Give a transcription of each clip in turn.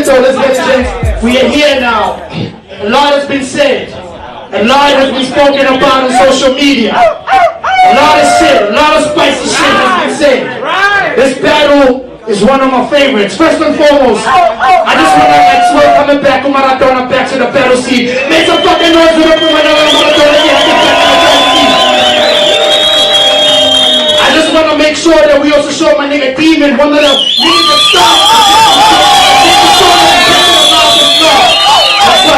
it though, let's get it. We are here now. A lot has been said. A lot has been spoken about on social media. A lot of shit, a lot of spicy shit has been said. This battle is one of my favorites. First and foremost, I just want to like Swerve coming back with Maradona back to the battle scene. Make some fucking noise with Maradona here. I just want to make sure that we also show my nigga Demon, one of the niggas that started. We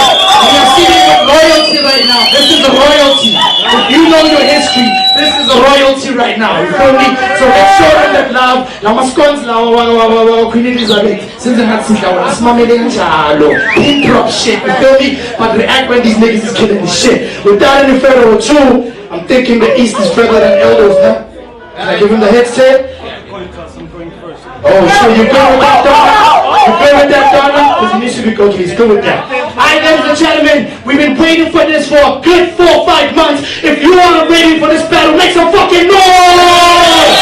are sitting with royalty right now. This is a royalty. If you know your history, this is a royalty right now. You feel me? So let's show them that love. Lama scones la Queen Elizabeth. Since I had seen that, that's my nigga Jalo. Pin drop shit. You feel me? But react when these niggas is killing this shit. Without any federal too, I'm thinking the East is further than elders, huh? Can I give him the headset? Oh, so you're good with that, Donna? You're good with that, Donna? Because he needs to be okay, he's good with that. Alright, ladies and gentlemen, we've been waiting for this for a good 4 or 5 months. If you are ready for this battle, make some fucking noise!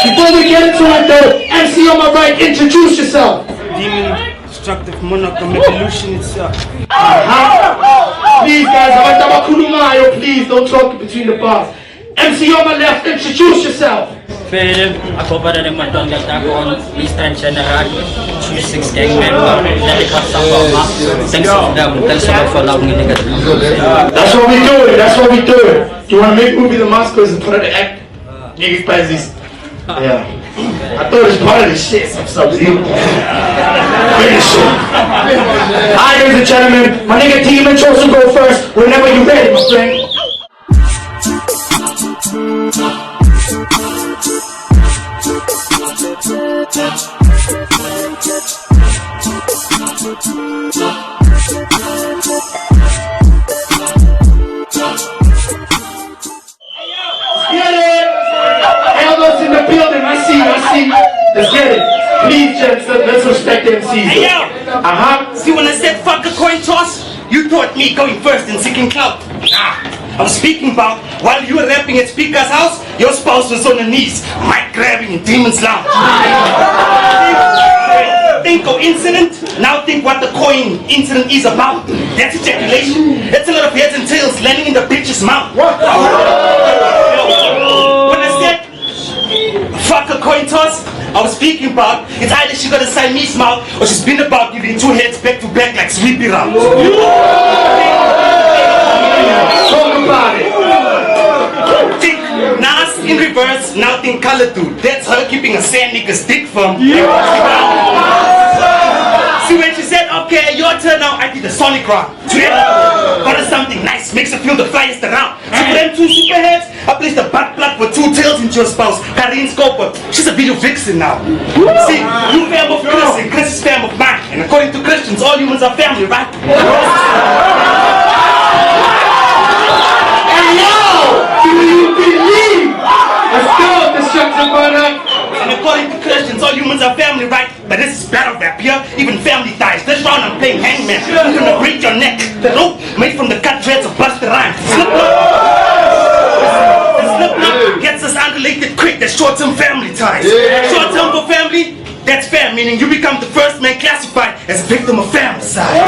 Before we get into it though, MC on my right, introduce yourself. Demon, destructive monarch, evolution itself. Please guys, please don't talk between the bars. MC on my left, introduce yourself. Philip, ako para rin matanggal ako on Eastern General, 26 gang member, nalikat sa mama. Thanks for allowing me to get That's what we do. That's what we do. You want to make movie the maskers and put it to act? Niggas Pazzies. Yeah. I thought it was part of the shit. Some Sub-Zero. Finish it. Alright, ladies and gentlemen, my nigga Demon chose to go first. Whenever you're ready, my friend. Let's get it. Please, gents, let's respect the MCs. Hey, yo! See, when I said fuck a coin toss, you thought me going first and seeking clout. Nah. I was speaking about while you were rapping at Speaker's house, your spouse was on her knees, mic grabbing in Demon's Lounge. Think coincident? Now think what the coin incident is about. That's ejaculation. That's a lot of heads and tails landing in the bitch's mouth. What? When I said fuck a coin toss, I was speaking about it's either she got a Siamese mouth or she's been about giving 2 heads back to back like sweepy rounds. Talk about it. Think Nas in reverse, now think color dude. That's her keeping a sand nigga's dick firm. See when she said, okay, your turn now, I did a sonic rock. Got her something nice, makes her feel the flyest around. So for them 2 super heads, I placed a butt plug with 2 tails into your spouse. Karine Scoper, she's a video vixen now. See, you fam of Chris and Chris is fam of mine. And according to Christians, all humans are family, right? Hey yo! Do you believe? Let's go, destructive monarch. And according to Christians, all humans are family, right? But this is battle rap here, even family ties. This round I'm playing hangman. I'm gonna break your neck. The rope made from the cut threads of Buster Rhymes. Slipknot gets us unrelated quick. That's short-term family ties. Short-term for family, that's fam, meaning you become the first man classified as a victim of famicide.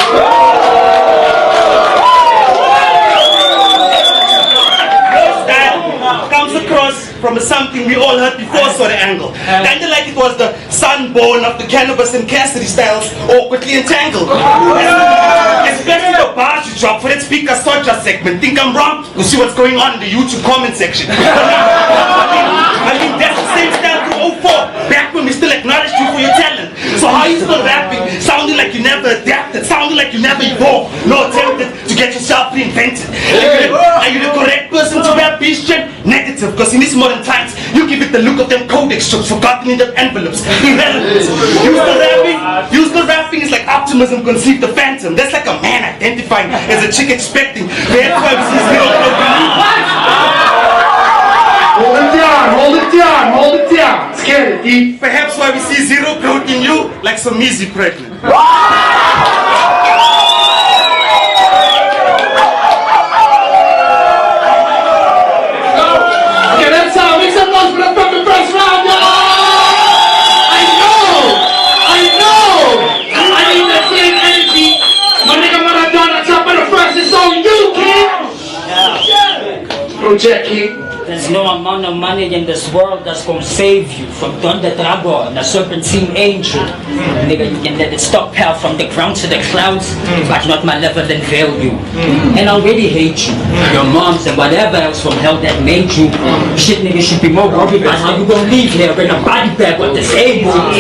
Comes across from something we all heard before sort of angle. Kinda like it was the sunborn of the Cannabis and Cassidy styles awkwardly entangled. Especially the bars you drop for that Speaker Soja segment. Think I'm wrong? We'll see what's going on in the YouTube comment section. I mean that's the same style to 04, back when we still acknowledged you for your talent. So how are you still rapping, sounding like you never adapted, sounding like you never evolved, no attempted to get yourself reinvented? Are you the correct person to rap beast gen? Negative, because in these modern times, you give it the look of them codex strips forgotten in the envelopes. Irrelevant. Useful rapping is like optimism conceived the phantom. That's like a man identifying as a chick expecting. That's why we see zero Hold it down. Let's get it, D. Perhaps why we see zero growth in you, like some easy pregnant. check, King. There's no amount of money in this world that's gonna save you from Thunder Drago and the Serpentine Angel. Nigga, you can let it stockpile from the ground to the clouds, but not my level and value. And I already hate you, your moms and whatever else from hell that made you. Shit, nigga, should be more worried about how you gonna leave here in a body bag with disabled.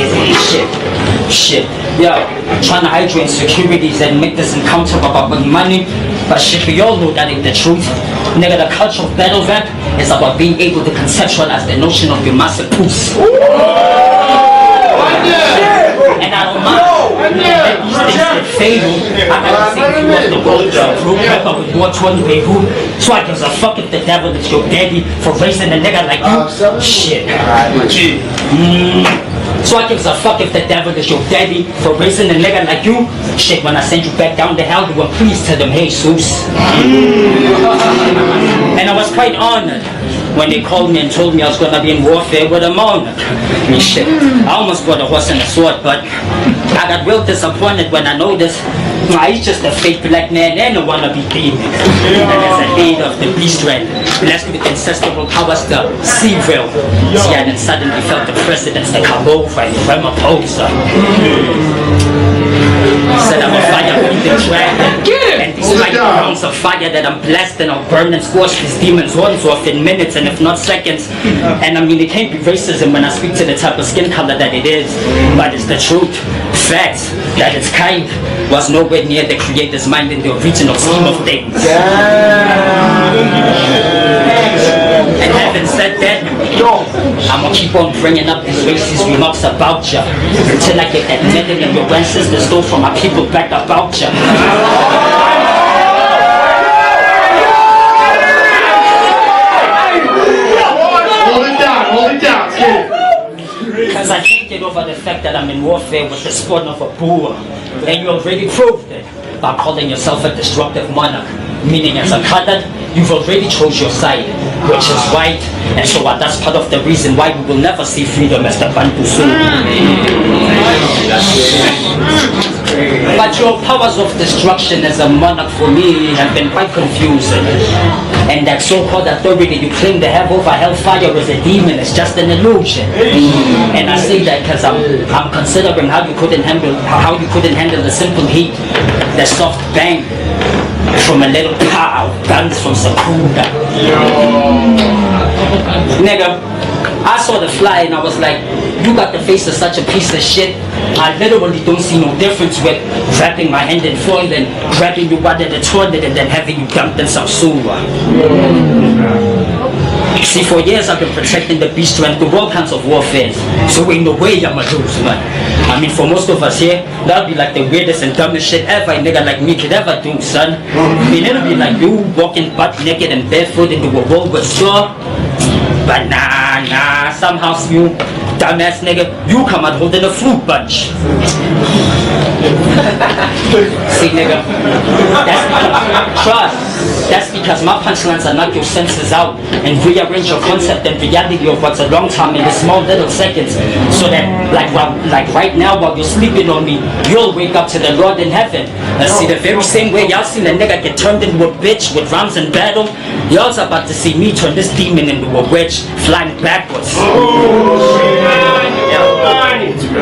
Shit. Yeah, trying to hide your insecurities and make this encounter about money. But shit, we all know that ain't the truth. Nigga, the culture of battle rap is about being able to conceptualize the notion of your massive puss. And I don't mind that these things get fatal. I gotta say if you want the world to improve, rapper with more 20 Beirut. So I gives a fuck if the devil is your daddy for raising a nigga like you. Shit. So I gives a fuck if the devil is your daddy for raising a nigga like you. Shit, when I send you back down the hell, you will please tell them, hey, Zeus. And I was quite honored when they called me and told me I was gonna be in warfare with a monarch. I mean, shit, I almost brought a horse and a sword, but I got real disappointed when I noticed he's just a fake black man and a wannabe demon. And as a leader of the beast red, blessed with ancestral powers, the Seaville. See, I then suddenly felt the precedence to come over and Ramaphosa. Said I'm a fire-breathing dragon. And despite the rounds of fire that I'm blasting, I'll burn and squash these demons' horns off in minutes and if not seconds. And I mean, it can't be racism when I speak to the type of skin color that it is, but it's the truth. Facts that its kind was nowhere near the creator's mind in the original scheme of things. And having said that, I'ma keep on bringing up these racist remarks about ya until I get that medal and your ancestors stole from my people back about ya. Hold it down, Because I can't get over the fact that I'm in warfare with the spawn of a boer. And you already proved it by calling yourself a destructive monarch. Meaning as a cutter, you've already chose your side, which is right. And so that's part of the reason why we will never see freedom as the Bantu soon. But your powers of destruction as a monarch for me have been quite confusing. And that so-called authority you claim to have over hellfire as a demon is just an illusion. And I say that because I'm considering how you couldn't handle the simple heat, the soft bang from a little pow, guns from Sakura. Nigga, I saw the fly and I was like, you got the face of such a piece of shit. I literally don't see no difference with wrapping my hand in foil and grabbing you out of the toilet and then having you dumped in some sewer. See, for years I've been protecting the beast strength through all kinds of warfare. So ain't no way I'ma lose, man. I mean, for most of us here, that'll be like the weirdest and dumbest shit ever a nigga like me could ever do, son. I mean, it'll be like you walking butt naked and barefoot into a Woolworth store. But nah, somehow you dumbass nigga, you come out holding a fruit bunch. See, nigga, that's because my punchlines are knock your senses out and rearrange your concept and reality of what's a long time in the small little seconds. So that, like right now, while you're sleeping on me, you'll wake up to the Lord in heaven. And see, the very same way y'all seen a nigga get turned into a bitch with rhymes in battle, y'all's about to see me turn this demon into a witch flying backwards.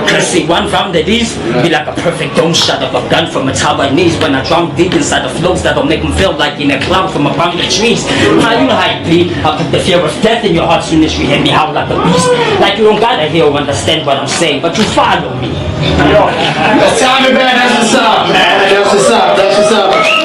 Cause see, one round of these be like a perfect dome shot of a gun from a Taiwanese when I drown deep inside the flows that'll make them feel like in a cloud from among the trees. Now you know how it be. I'll put the fear of death in your heart soon as you hear me howl like a beast. Like you don't gotta hear or understand what I'm saying, but you follow me. Tommy, man, that's what's up, man. That's what's up.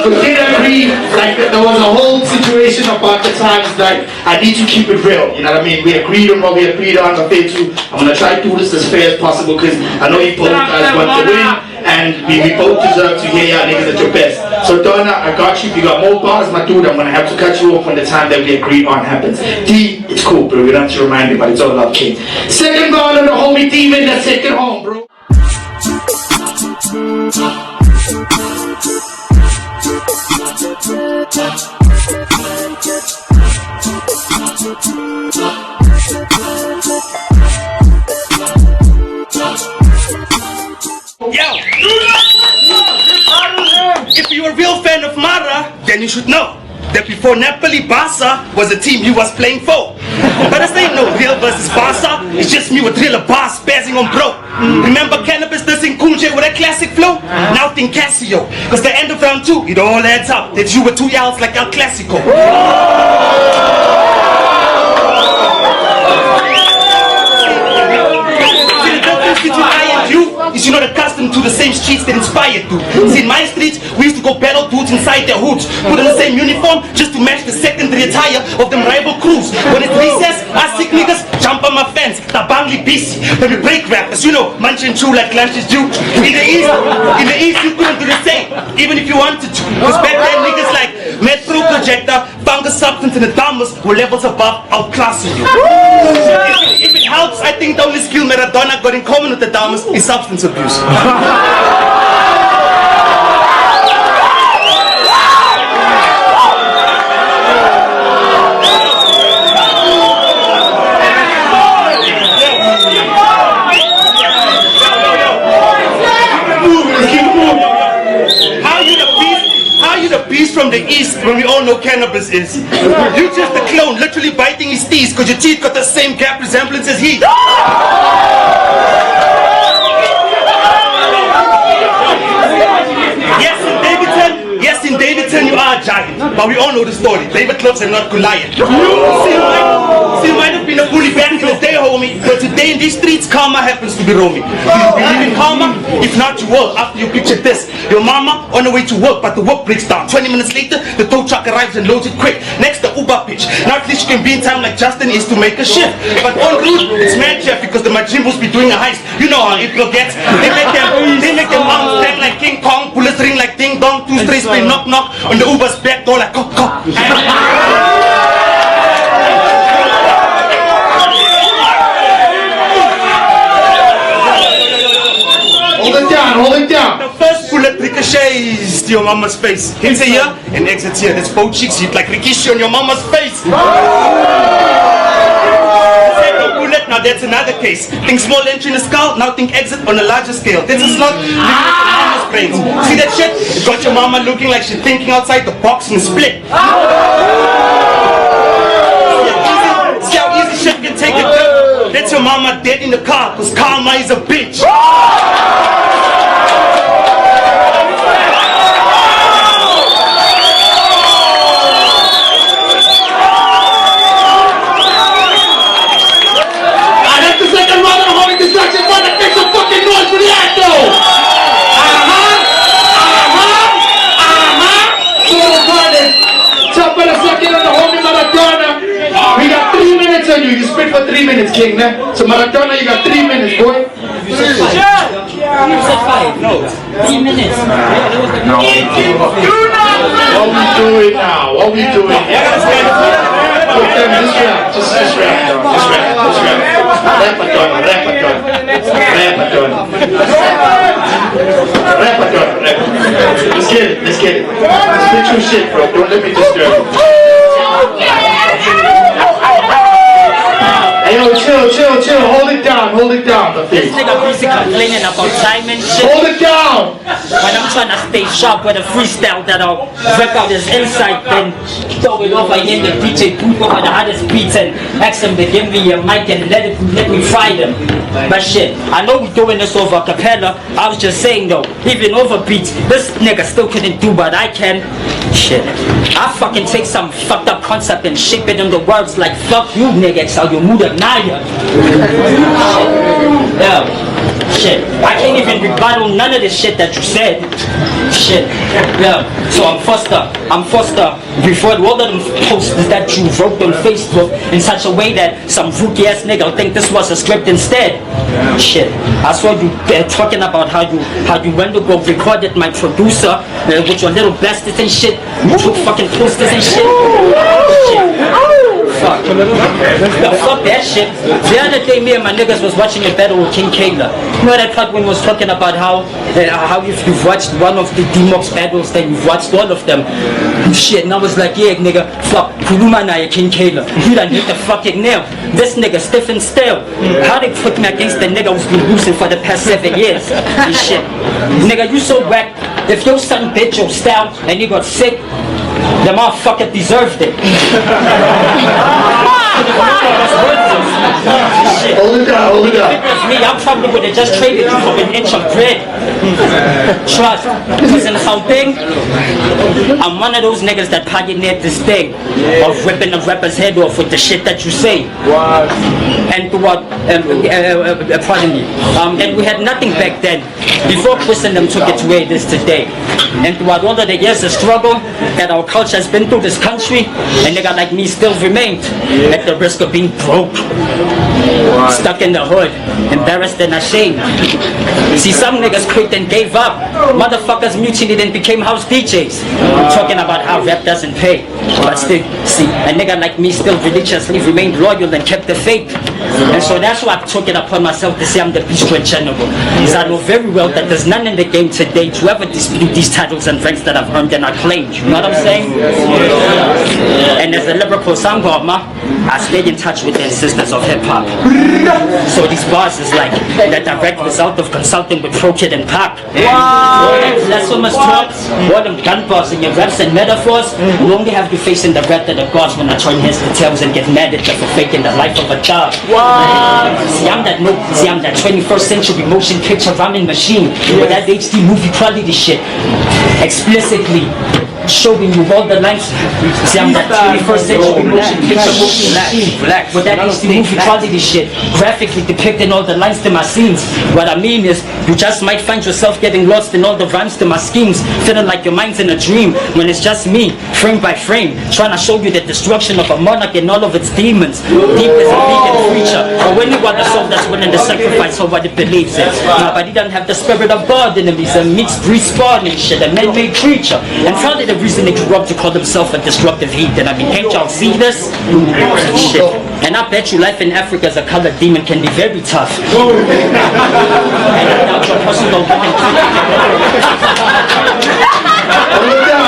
We did agree, like, there was a whole situation about the times that I need to keep it real, you know what I mean? We agreed on what we agreed on, I'm gonna try to do this as fair as possible, because I know you both guys want to win, and we both deserve to hear y'all niggas at your best. So Donna, I got you. If you got more bars, my dude, I'm gonna have to cut you off when the time that we agreed on happens. D, it's cool, bro, we don't have to remind me, but it's all love, King. Second ball on the homie demon, let's take it home, bro. If you're a real fan of Mara, then you should know that before Bro, Napoli Barca was the team you was playing for. But this ain't no real versus Barca. It's just me with real boss spazzing on bro. Remember Cannabis dissing Cool J with that classic flow? Now think Casio. Cause the end of round 2, it all adds up. That you were 2 yells like El Clasico. Between I and you is you're not accustomed to the same streets that inspired you. See, in my streets, we used to go battle dudes inside their hoods, put on the same uniform just to match the secondary attire of them rival crews. When it's recess, I sick niggas jump on my fence, tabangli busy, but we break rappers, you know, munch and chew like lunch is due. In the east, you couldn't do the same, even if you wanted to. Cause back then niggas like Metro Projector, Fungus Substance and the Damas were levels above outclassing you. If it helps, I think the only skill Maradona got in common with the Damas is substance abuse. From the east, when we all know cannabis is. You just a clone, literally biting his teeth, cause your teeth got the same gap resemblance as he. Yes, in Davidson you are a giant, but we all know the story. David Clubs and not Goliath. See, you might have been a bully back in the day, homie, but today in these streets, karma happens to be roaming. Do you believe in karma? If not, you will. After you picture this, your mama on the way to work, but the work breaks down. 20 minutes later, the tow truck arrives and loads it quick. Next, the Uber pitch. Now at least you can be in time like Justin is to make a shift. But on route, it's mad chef because the Majimbos be doing a heist. You know how April gets. They make them arms stand like King Kong, bullets ring like ding dong, 2 straight play knock knock on the Uber's back door like cock cock. Hold it down. The first bullet ricochets to your mama's face. Hits here and exits here. That's both cheeks hit like rikishi on your mama's face. Second bullet, now that's another case. Think small entry in the skull, now think exit on a larger scale. That's a slug living with your mama's brains. See that shit? It got your mama looking like she's thinking outside the box and split. See how easy shit can take a dip? That's your mama dead in the car, cause karma is a bitch. You spit for 3 minutes, King, man. So Maradona, you got 3 minutes, boy. You said 5. No. 3 minutes. No. What we doing now? What we doing now? Just rap. Just rap. Let's get it. Let's spit your shit, bro. Don't let me disturb you. Hey, yo, chill. Hold it down, the face. This nigga busy complaining about time and shit. Hold it down. When I'm trying to stay sharp with a freestyle that'll rip out his insight, then throw it over in the DJ booth over the hottest beats and ask him to give me a mic and let me fry them. But shit, I know we doing this over a cappella. I was just saying though, even over beats, this nigga still couldn't do what I can. Shit, I fucking take some fucked up concept and shape it into words like fuck you niggas, how you move the naya. Yeah. Shit, I can't even rebuttal none of this shit that you said. Shit, yeah. So I'm Foster. Before all of them posts that you wrote on Facebook in such a way that some rookie ass nigga will think this was a script instead. Shit, I saw you talking about how you went to go recorded my producer with your little bastards and shit. You took fucking posters and shit. Shit. Fuck. No, fuck that shit. The other day, me and my niggas was watching a battle with King Kayla. You know that part when he was talking about how if you've watched one of the D-Mox battles, then you've watched all of them. Shit, and I was like, yeah, nigga, fuck, Kuruma na King Kayla. You done hit the fucking nail. This nigga stiff and stale. How they put me against the nigga who's been losing for the past 7 years? And shit. Nigga, you so whack. If your son bit your style and he got sick, The motherfucker deserved it. Hold it down, hold it down. If it was me, I probably would have just traded you for an inch of bread. Trust. Because in Gauteng, I'm one of those niggas that pioneered this thing of ripping a rapper's head off with the shit that you say. And throughout, pardon me, and we had nothing back then. Before Christendom took its way it is today. And throughout all of the years of struggle that our culture has been through this country, a nigga like me still remained at the risk of being broke, stuck in the hood, embarrassed and ashamed. See, some niggas quit and gave up. Motherfuckers mutinied and became house DJs, talking about how rap doesn't pay. But still, see, a nigga like me still religiously remained loyal and kept the faith. And so that's why I took it upon myself to say I'm the Beast Boy General. Because I know very well that there's none in the game today to ever dispute these titles and ranks that I've earned and I claimed. You know what I'm saying? And as a lyrical songwriter, I stay in touch with the ancestors of hip-hop. So these bars is like the direct result of consulting with Pro Kid and Pop. All that blasphemous talks, all them gun bars and your raps and metaphors, you only have to face in the wrath of the gods when I turn heads to tails and get mad at them for faking the life of a child. See, I'm that 21st century motion picture rhyming machine with that HD movie quality shit, explicitly showing you all the lines. See, I'm that 21st century motion picture machine with that HD movie quality shit, graphically depicting all the lines to my scenes. What I mean is, you just might find yourself getting lost in all the rhymes to my schemes, feeling like your mind's in a dream, when it's just me, frame by frame, trying to show you the destruction of a monarch and all of its demons, deep as a vegan creature, or anyone the soul that's willing to sacrifice for what it believes in. But he doesn't have the spirit of God in him. He's a mixed breed spawn and shit, a man-made creature, and probably the reason they grew up to call himself a destructive heathen. I mean, can't y'all see this? Shit. And I bet you life in Africa as a colored demon can be very tough. And I doubt your personal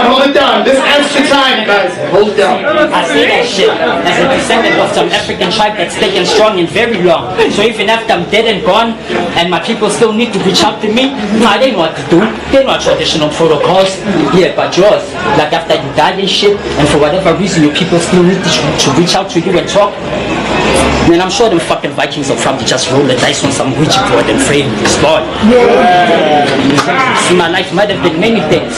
Hold it down. This extra time, guys. Hold it down. I say that shit as a descendant of some African tribe that's staying strong and very long. So even after I'm dead and gone, and my people still need to reach out to me, they know what to do. They know traditional protocols. Yeah, but yours, like after you die and shit, and for whatever reason your people still need to reach out to you and talk, man, I'm sure them fucking Vikings will probably just roll the dice on some Ouija board and pray and respond. See, my life might have been many things,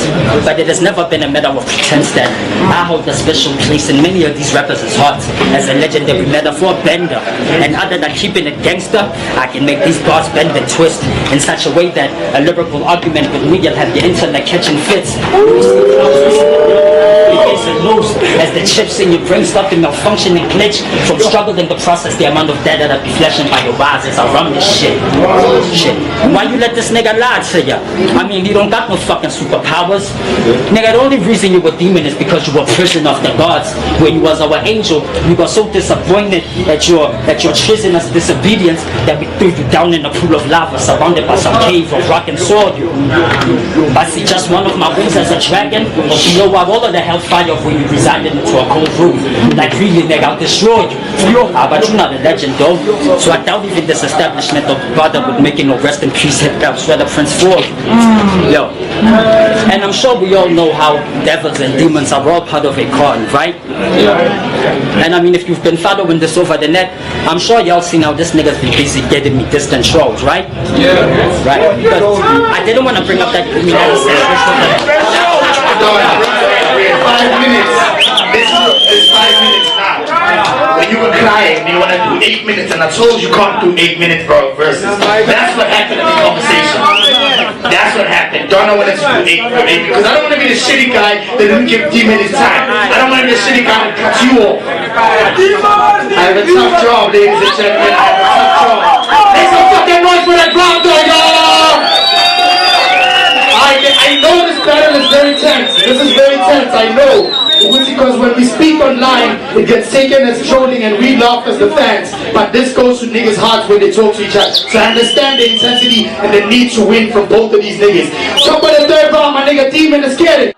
but it has never been a matter of pretense that I hold a special place in many of these rappers' hearts as a legendary metaphor bender. And other than keeping it gangster, I can make these bars bend and twist in such a way that a lyrical argument with me will have your intellect catching fits. As the chips in your brain start to malfunction and glitch from struggling to process the amount of data that be flashing by your eyes as I run this shit. Why you let this nigga lie to ya? I mean, you don't got no fucking superpowers. Nigga, the only reason you were demon is because you were prison of the gods. When you was our angel, we got so disappointed at your treasonous disobedience that we threw you down in a pool of lava surrounded by some cave of rock and sword. I see just one of my wings as a dragon, or you know what, all of the hellfire of when you resided into a cold room. Like really, nigga, I'll destroy you. But you're not a legend though, so I doubt even this establishment of bother with making no rest in peace hip-hop sweater prints for you. Yo. And I'm sure we all know how devils and demons are all part of a con, right? And I mean, if you've been following this over the net, I'm sure y'all seen how this nigga's been busy getting me distant trolls, right? Right? Because I didn't want to bring up that 5 minutes. This is 5 minutes now. When you were crying, you want to do 8 minutes, and I told you can't do 8 minutes, bro, verses. That's what happened in the conversation. That's what happened. Don't know when it's 8 because I don't want to be the shitty guy that didn't give D-Man his time. I don't want to be the shitty guy that cuts you off. I have a tough job, ladies and gentlemen. I have a tough job. Make some fucking noise for that ground dog, y'all! I know this battle is very tense. This is very tense, I know. It's because when we speak online, it gets taken as trolling and we laugh as the fans. But this goes to niggas' hearts when they talk to each other. So I understand the intensity and the need to win from both of these niggas. Jump on the third round, my nigga Demon is getting.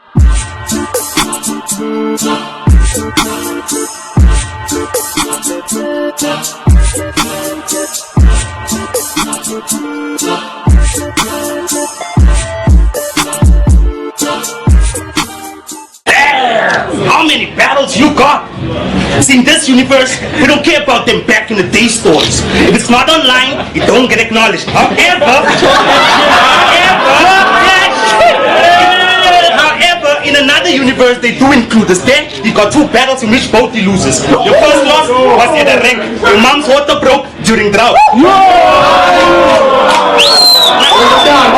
See, in this universe, we don't care about them back in the day stories. If it's not online, it don't get acknowledged. However, in another universe, they do include us. Then you got 2 battles in which both he loses. Your first loss was at a ring. Your mom's water broke during drought.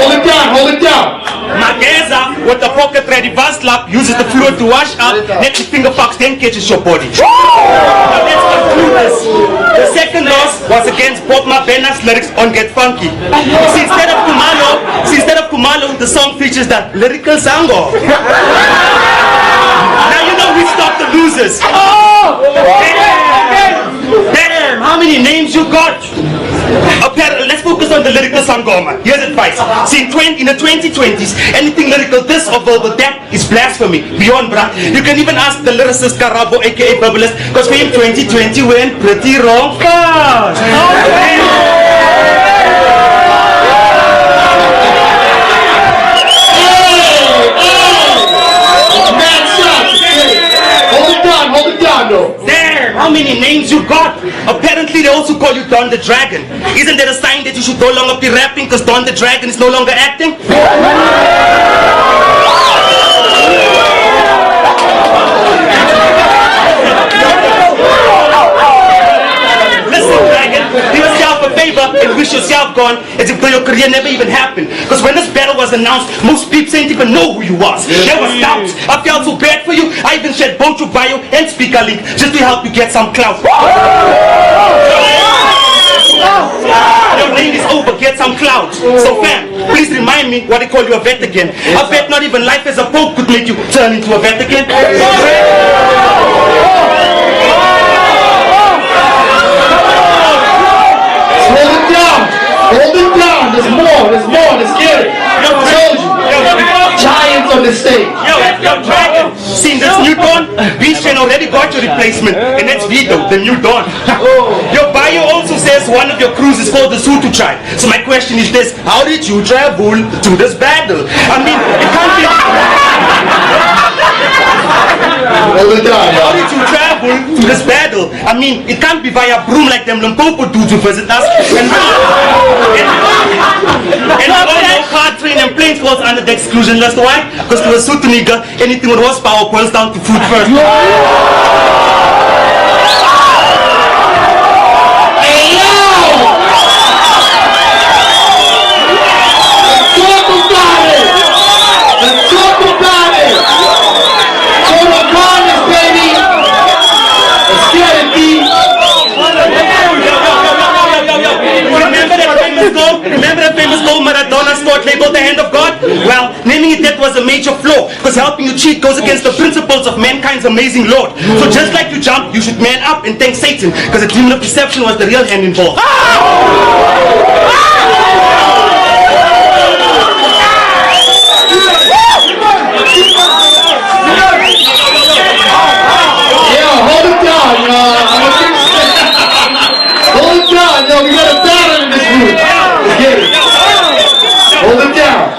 Hold it down. Mageza, with the pocket ready bus slap, uses the fluid to wash up, next finger fucks, then catches your body. Now let's conclude this. The second loss was against Bob Mabena's lyrics on Get Funky. See, instead of Kumalo, the song features that lyrical sango. Now you know we stopped the losers. Damn, how many names you got? Let's focus on the lyrical sangoma. Here's advice. See, in the 2020s, anything lyrical this or verbal that is blasphemy. Beyond, bruh. You can even ask the lyricist Karabo, aka Bubblist, because for him 2020 went pretty wrong fast. Hold it down, though. Damn, how many names you got? Apparently they also call you Don the Dragon. Isn't that a sign that you should no longer be rapping because Don the Dragon is no longer acting? Listen, Dragon, do yourself a favor and wish yourself gone as if your career never even happened. Because when this battle was announced, most people didn't even know who you was. There was doubts. I felt so bad for you. I even shared both your bio and speaker link just to help you get some clout. Your reign is over, get some clout. So fam, please remind me what they call you a vet again. I bet not even life as a pope could make you turn into a vet again. Hold it down. There's more. Let's get it. I told you. Giants on the stage. Yo, Dragon. Seen this new Don? Beachtrain already got your replacement, and that's Vito, the new Don. Your bio also says one of your crews is called the Sutu tribe. So my question is this: how did you travel to this battle? I mean, it can't be. Hold it down. How did you travel to this battle? I mean, it can't be via broom like them Limpopo dudes who visit us. And all no car, train, and planes falls under the exclusion list. Why? Because to a Sutu nigga, anything with horsepower boils down to food first. Remember that famous goal Maradona scored labeled the hand of God? Well, naming it that was a major flaw, because helping you cheat goes against the principles of mankind's amazing Lord. So just like you jump, you should man up and thank Satan, because the demon of deception was the real hand involved. Hold it down, yo. We got a battle in this room. Let's get it. Hold it down.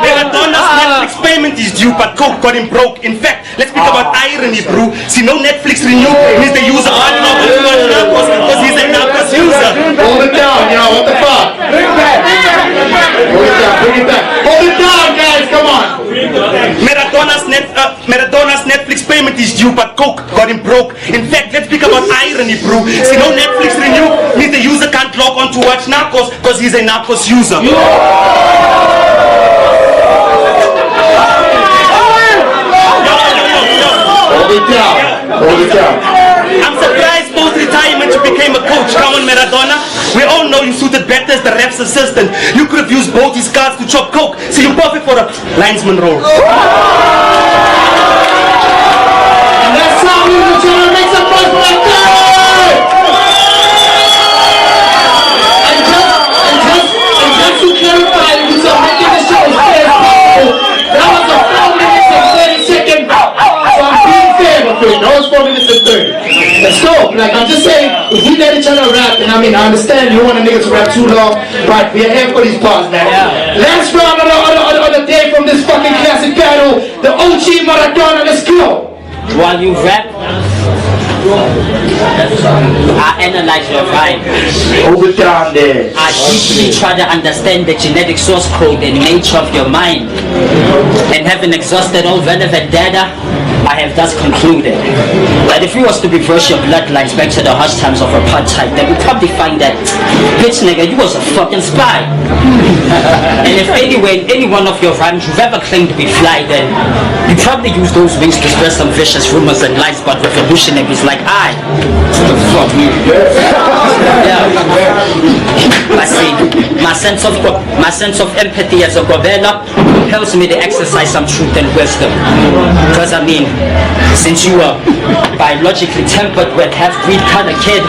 Maradona's Netflix payment is due, but Coke got him broke. In fact, let's speak about irony, bro. See, no Netflix renew means the user can't log on to Narcos because he's a Narcos user. Hold it down, yo. What the fuck? Bring it back. Bring it back. Hold it down, guys. Come on. Maradona's Netflix payment is due, but Coke got him broke. In fact, let's speak about irony, bro. See, no Netflix renew means the user can't log on to watch Narcos because he's a Narcos user. Hold it down. I'm surprised post-retirement you became a coach. Come on, Maradona. We all know you suited better as the ref's assistant. You could have used both his cards to chop coke. So you're perfect for a linesman role. And that's how we will try to make some noise for that guy. And just to clarify, we are making the show as fair as possible. That was a 4 minutes and 30 second. So I'm being fair with it. That was 4 minutes and 30. Let's go. Like I'm just saying, if we let each other rap, and I mean I understand you want a nigga to rap too long, but we're here for these bars, man. Last round of the day from this fucking classic battle, the OG Maradona. Let's go. While you rap, I analyze your vibe. Hold it down there. I deeply try to understand the genetic source code and nature of your mind. And having exhausted all relevant data, I have thus concluded that if you was to reverse your bloodlines back to the harsh times of apartheid, then we'd probably find that, bitch nigga, you was a fucking spy. And if anyway, in any one of your rhymes you've ever claimed to be fly, then you probably use those wings to spread some vicious rumors and lies about revolutionaries like I. Yeah. I see. My sense of empathy as a governor compels me to exercise some truth and wisdom. Because I mean, since you are biologically tempered with half-breed kind of kid,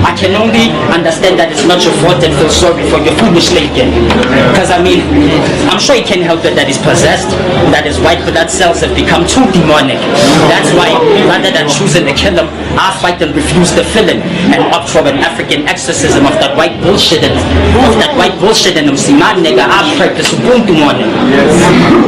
I can only understand that it's not your fault and feel sorry for your foolish thinking. Because I mean, I'm sure he can't help it that he's possessed, that his white blood cells have become too demonic. That's why, rather than choosing to kill him, I fight and refuse to fill him and opt for an African exorcism of that white bullshit in him. See, my nigga, I practice Ubuntu on him.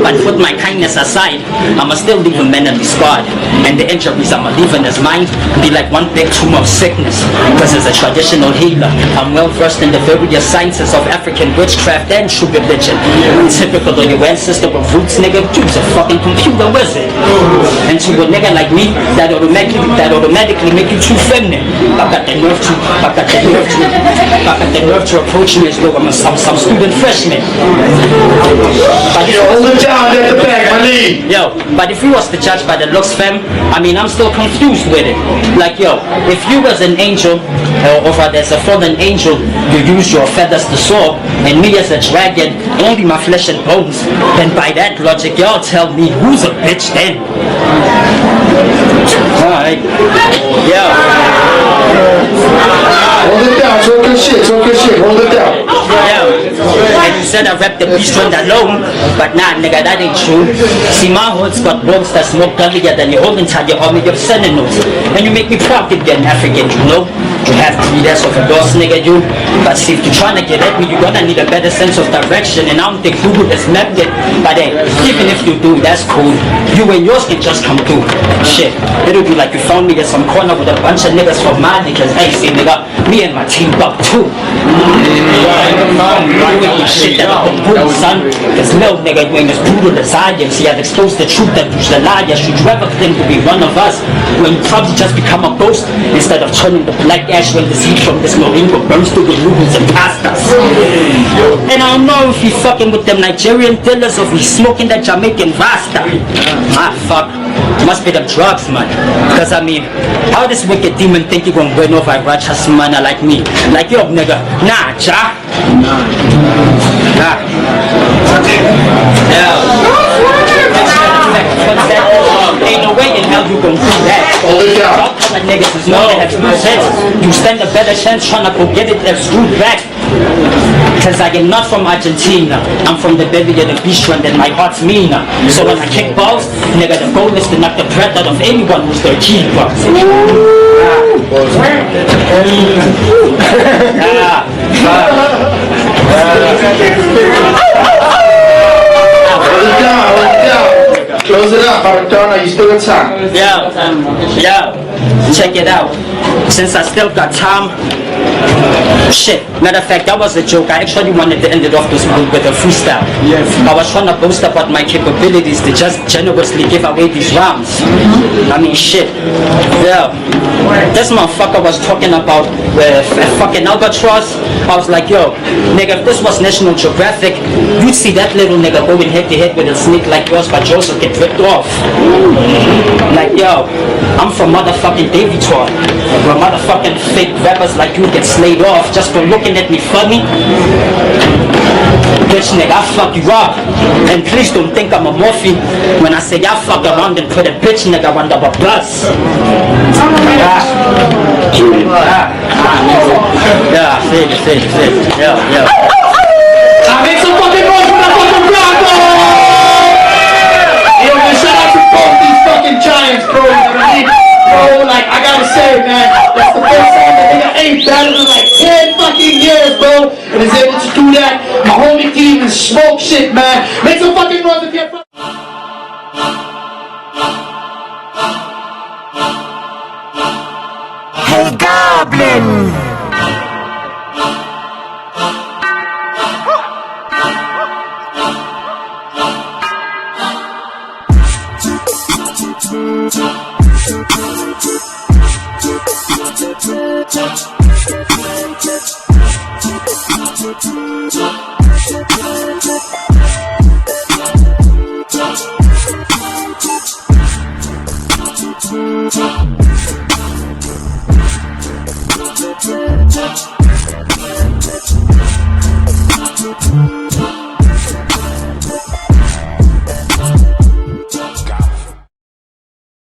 But put my kindness aside, I'ma still leave him mentally scarred. And the injuries I'ma leave in his mind be like one big tumor of sickness. Because as a traditional healer, I'm well versed in the various sciences of African witchcraft and true religion. Typical of your ancestor with roots, nigga, you's a fucking computer wizard. And to a nigga like me, that automatically make you too feminine. I got the nerve to approach me as though I'm some student freshman. But Hold it down at the back, my lead. Yo, but if you was to judge by the looks, fam, I mean, I'm still confused with it. Like, yo, if you was an angel, or rather as a fallen angel, you use your feathers to soar, and me as a dragon, only my flesh and bones, then by that logic, y'all tell me who's a bitch then? Alright. Yo. Hold it down, talk your shit, hold it down. Yo. And you said I rap the beast one alone, but nah, nigga, that ain't true. See, my hood's got bones that smoke gullier than your whole entire army of sentinels. And you make me proud to be an African, you know? You have 3 days of a boss, nigga, you. But see, if you're trying to get at me, you're gonna need a better sense of direction. And I don't think Google has mapped it. But hey, even if you do, that's cool. You and yours can just come through. Shit, it'll be like you found me in some corner with a bunch of niggas from Mali. Cause hey, see, nigga, me and my team up too. Shit that up boom, son. Cause little nigga, you ain't as brutal as I am. See, I've exposed the truth that you the liar. Should you ever claim to be one of us, when you probably just become a ghost instead of turning the black ash when the heat from this moringa burns through the noodles and pastas. And I don't know if he's fucking with them Nigerian dealers or if he's smoking that Jamaican Rasta. Ah, fuck. Must be the drugs, man. Cause I mean, how this wicked demon think you gonna win over a righteous man like me? Like, yo, nigga, nah, ja. Nah. Ain't no way in hell you gon' do that. Y'all color niggas is known to have no sense. You stand a better chance trying to go get it and screw back. Cause I am not from Argentina. I'm from the belly of the beast and my heart's meaner. So when I kick balls, nigga, the goal is to knock the breath out of anyone who's their keeper. Close it up, Maradona, you still got time. Yo, check it out. Since I still got time, shit, matter of fact, that was a joke. I actually wanted to end it off this month with a freestyle. Yes. I was trying to boast about my capabilities to just generously give away these rhymes. I mean, shit. Yeah. This motherfucker was talking about fucking albatross. I was like, yo, nigga, if this was National Geographic, you'd see that little nigga going head to head with a snake like yours, but Joseph get ripped off. Like, yo, I'm from motherfucking Davy Tour, where motherfucking fake rappers like you get slayed off just for looking at me funny. Bitch nigga, I fuck you up. And please don't think I'm a morphe when I say I fuck around and put a bitch nigga under a bus. Yeah, fade it. Yeah. I make some fucking noise for the fucking Drago! Yo, man, shout out to both these fucking giants, bro. You know what I mean? Bro, like, I gotta say, man, that's the first time that nigga ain't battled in like 10 fucking years, bro. And is able to do that. My homie team is smoke shit, man. Make some fucking noise if you're fucking... Hey Goblin! Thank you.